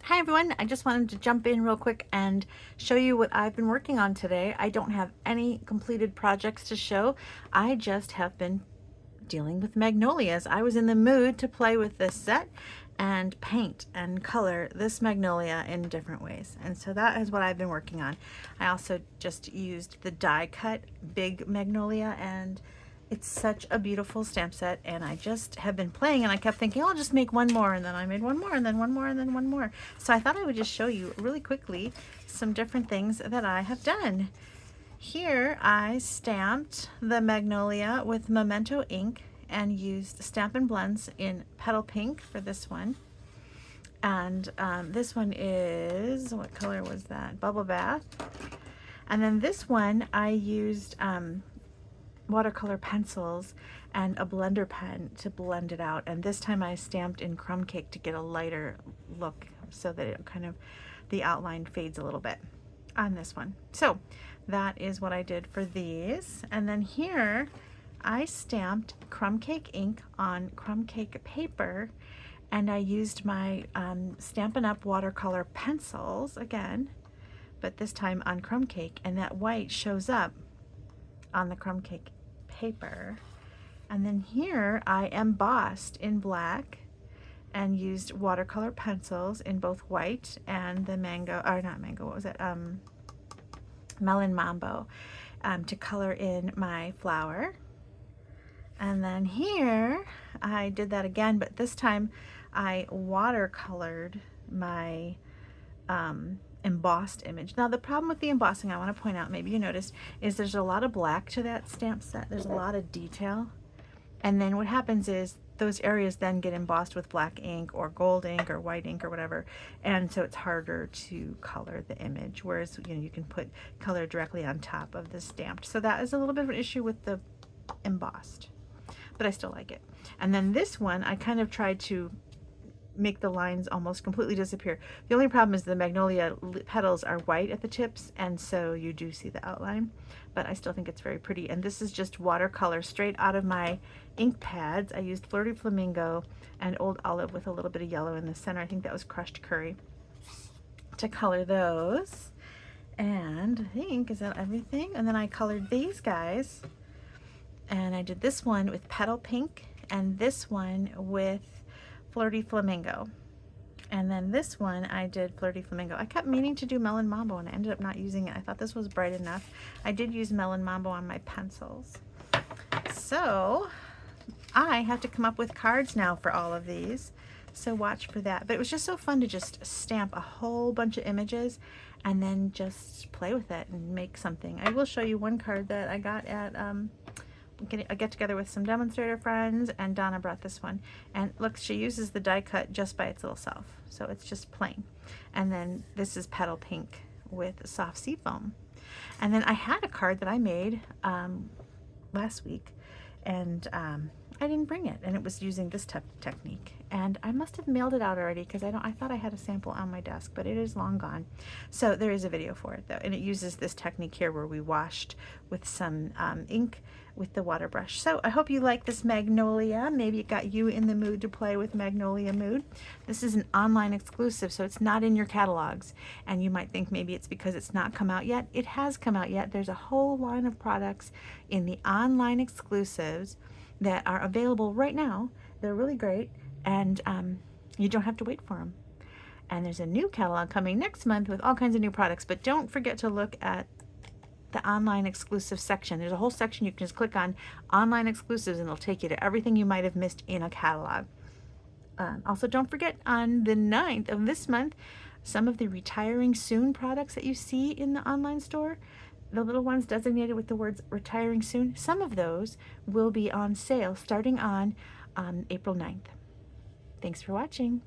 Hi everyone, I just wanted to jump in real quick and show you what I've been working on today. I don't have any completed projects to show. I just have been dealing with magnolias. I was in the mood to play with this set and paint and color this magnolia in different ways. And so that is what I've been working on. I also just used the die cut big magnolia, and it's such a beautiful stamp set, and I just have been playing, and I kept thinking, oh, I'll just make one more, and then I made one more, and then one more, and then one more. So I thought I would just show you really quickly some different things that I have done. Here I stamped the magnolia with Memento ink and used Stampin' Blends in Petal Pink for this one. And this one is, what color was that? Bubble Bath. And then this one I used watercolor pencils and a blender pen to blend it out, and this time I stamped in crumb cake to get a lighter look so that it kind of, the outline fades a little bit on this one. So that is what I did for these. And then here I stamped crumb cake ink on crumb cake paper, and I used my Stampin' Up watercolor pencils again, but this time on crumb cake, and that white shows up on the crumb cake paper. And then here I embossed in black and used watercolor pencils in both white and the mango, or not mango, what was it, melon mambo, to color in my flower. And then here I did that again, but this time I watercolored my embossed image. Now the problem with the embossing, I want to point out, maybe you noticed, is there's a lot of black to that stamp set. There's a lot of detail, and then what happens is those areas then get embossed with black ink or gold ink or white ink or whatever, and so it's harder to color the image, whereas you can put color directly on top of the stamped. So that is a little bit of an issue with the embossed, but I still like it. And then this one I kind of tried to make the lines almost completely disappear. The only problem is the magnolia petals are white at the tips, and so you do see the outline, but I still think it's very pretty. And this is just watercolor straight out of my ink pads. I used Flirty Flamingo and Old Olive with a little bit of yellow in the center. I think that was crushed curry to color those. And I think, is that everything? And then I colored these guys, and I did this one with Petal Pink and this one with Flirty Flamingo. And then this one I did Flirty Flamingo. I kept meaning to do Melon Mambo and I ended up not using it. I thought this was bright enough. I did use Melon Mambo on my pencils. So I have to come up with cards now for all of these, so watch for that. But it was just so fun to just stamp a whole bunch of images and then just play with it and make something. I will show you one card that I got at a get together with some demonstrator friends, and Donna brought this one, and look, she uses the die cut just by its little self, so it's just plain. And then this is Petal Pink with soft sea foam. And then I had a card that I made last week, and I didn't bring it, and it was using this technique, and I must have mailed it out already because I thought I had a sample on my desk, but it is long gone. So there is a video for it though, and it uses this technique here where we washed with some ink with the water brush. So I hope you like this magnolia. Maybe it got you in the mood to play with Magnolia Mood. This is an online exclusive, so it's not in your catalogs, and you might think maybe it's because it's not come out yet. It has come out yet. There's a whole line of products in the online exclusives that are available right now. They're really great, and you don't have to wait for them. And there's a new catalog coming next month with all kinds of new products, but don't forget to look at the online exclusive section. There's a whole section you can just click on online exclusives, and it'll take you to everything you might have missed in a catalog. Also, don't forget, on the 9th of this month, some of the retiring soon products that you see in the online store, the little ones designated with the words retiring soon, some of those will be on sale starting on April 9th. Thanks for watching.